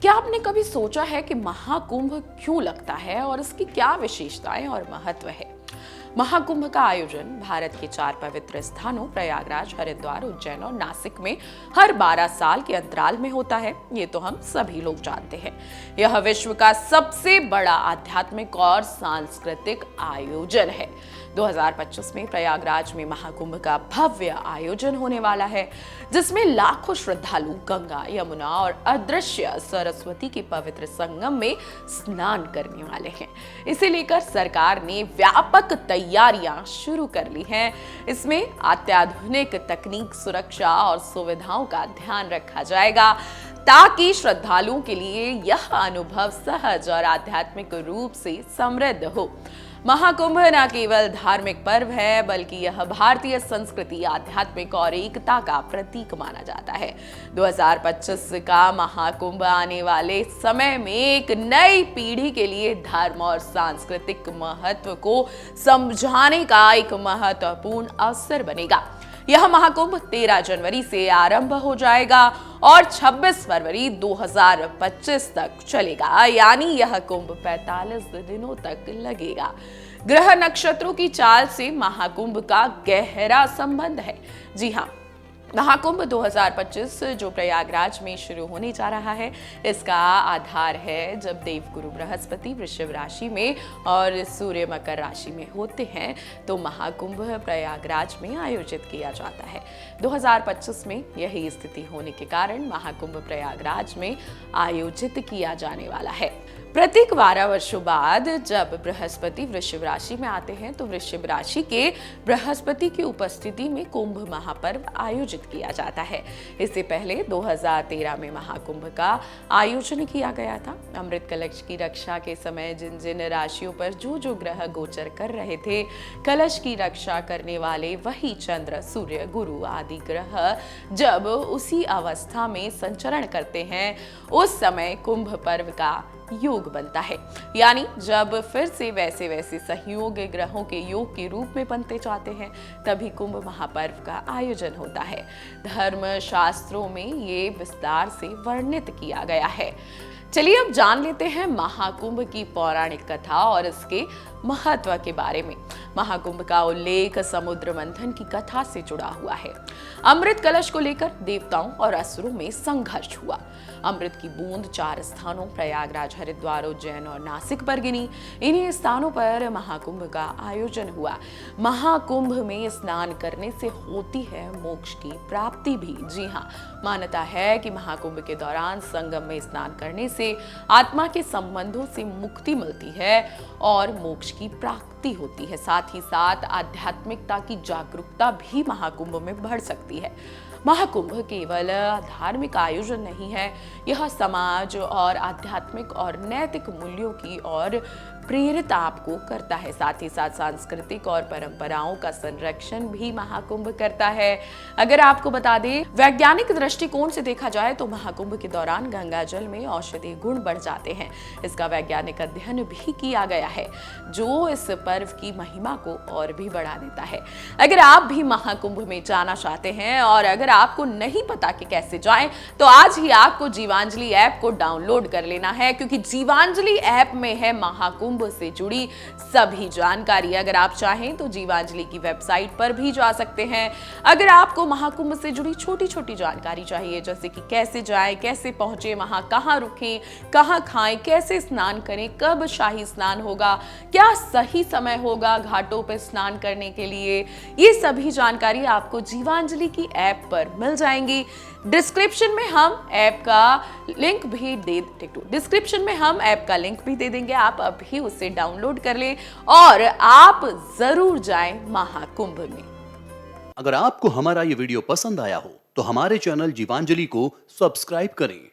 क्या आपने कभी सोचा है कि महाकुंभ क्यों लगता है और इसकी क्या विशेषताएं और महत्व है? महाकुंभ का आयोजन भारत के 4 पवित्र स्थानों प्रयागराज, हरिद्वार, उज्जैन और नासिक में हर 12 साल के अंतराल में होता है। ये तो हम सभी लोग जानते हैं। यह विश्व का सबसे बड़ा आध्यात्मिक और सांस्कृतिक आयोजन है। 2025 में प्रयागराज में महाकुंभ का भव्य आयोजन होने वाला है, जिसमें लाखों श्रद्धालु गंगा, यमुना और अदृश्य सरस्वती के पवित्र संगम में स्नान करने वाले हैं। इसे लेकर सरकार ने व्यापक तैयारियां शुरू कर ली हैं। इसमें अत्याधुनिक तकनीक, सुरक्षा और सुविधाओं का ध्यान रखा जाएगा ताकि श्रद्धालुओं के लिए यह अनुभव सहज और आध्यात्मिक रूप से समृद्ध हो। महाकुंभ न केवल धार्मिक पर्व है, बल्कि यह भारतीय संस्कृति, आध्यात्मिक और एकता का प्रतीक माना जाता है। 2025 का महाकुंभ आने वाले समय में एक नई पीढ़ी के लिए धर्म और सांस्कृतिक महत्व को समझाने का एक महत्वपूर्ण अवसर बनेगा। यह महाकुंभ 13 जनवरी से आरंभ हो जाएगा और 26 फरवरी 2025 तक चलेगा, यानी यह कुंभ 45 दिनों तक लगेगा। ग्रह नक्षत्रों की चाल से महाकुंभ का गहरा संबंध है। जी हाँ, महाकुंभ 2025 जो प्रयागराज में शुरू होने जा रहा है, इसका आधार है जब देवगुरु बृहस्पति वृषभ राशि में और सूर्य मकर राशि में होते हैं, तो महाकुंभ प्रयागराज में आयोजित किया जाता है। 2025 में यही स्थिति होने के कारण महाकुंभ प्रयागराज में आयोजित किया जाने वाला है। प्रत्येक 12 वर्षों बाद जब बृहस्पति वृषभ राशि में आते हैं, तो वृषभ राशि के बृहस्पति की उपस्थिति में कुंभ महापर्व आयोजित किया जाता है। इससे पहले 2013 में महाकुंभ का आयोजन किया गया था। अमृत कलश की रक्षा के समय जिन जिन राशियों पर जो ग्रह गोचर कर रहे थे, कलश की रक्षा करने वाले वही चंद्र, सूर्य, गुरु आदि ग्रह जब उसी अवस्था में संचरण करते हैं, उस समय कुंभ पर्व का योग बनता है। यानी जब फिर से वैसे सहयोग ग्रहों के योग के रूप में बनते जाते हैं, तभी कुंभ महापर्व का आयोजन होता है। धर्म शास्त्रों में ये विस्तार से वर्णित किया गया है। चलिए अब जान लेते हैं महाकुंभ की पौराणिक कथा और इसके महत्व के बारे में। महाकुंभ का उल्लेख समुद्र मंथन की कथा से जुड़ा हुआ है। अमृत कलश को लेकर देवताओं और असुरों में संघर्ष हुआ। अमृत की बूंद 4 स्थानों प्रयागराज, हरिद्वार, उज्जैन और नासिक पर गिनी। इन्हीं स्थानों पर महाकुंभ का आयोजन हुआ। महाकुंभ में स्नान करने से होती है मोक्ष की प्राप्ति भी। जी हाँ, मान्यता है कि महाकुंभ के दौरान संगम में स्नान करने से आत्मा के संबंधों से मुक्ति मिलती है और मोक्ष की प्राप्ति होती है। साथ ही साथ आध्यात्मिकता की जागरूकता भी महाकुंभ में बढ़ सकती है। महाकुंभ केवल धार्मिक आयोजन नहीं है, यह समाज और आध्यात्मिक और नैतिक मूल्यों की ओर प्रेरित आपको करता है। साथ ही साथ सांस्कृतिक और परंपराओं का संरक्षण भी महाकुंभ करता है। अगर आपको बता दें, वैज्ञानिक दृष्टिकोण से देखा जाए तो महाकुंभ के दौरान गंगा जल में औषधीय गुण बढ़ जाते हैं। इसका वैज्ञानिक अध्ययन भी किया गया है, जो इस पर्व की महिमा को और भी बढ़ा देता है। अगर आप भी महाकुंभ में जाना चाहते हैं और अगर आपको नहीं पता कि कैसे जाएं, तो आज ही आपको जीवांजलि ऐप को डाउनलोड कर लेना है, क्योंकि जीवांजलि ऐप में है महाकुंभ से जुड़ी सभी जानकारी। अगर आप चाहें तो जीवांजलि की वेबसाइट पर भी जा सकते हैं। अगर आपको महाकुंभ से जुड़ी छोटी जानकारी चाहिए, जैसे कि कैसे जाएं, कैसे पहुंचे वहां, कहां रुकें, कहां खाएं, कैसे स्नान करें, कब शाही स्नान होगा, क्या सही समय होगा घाटों पर स्नान करने के लिए, ये सभी जानकारी आपको जीवांजलि की ऐप पर मिल जाएंगी। डिस्क्रिप्शन में हम ऐप का लिंक भी दे देंगे। आप अभी उसे डाउनलोड कर लें और आप जरूर जाएं महाकुंभ में। अगर आपको हमारा ये वीडियो पसंद आया हो तो हमारे चैनल जीवांजलि को सब्सक्राइब करें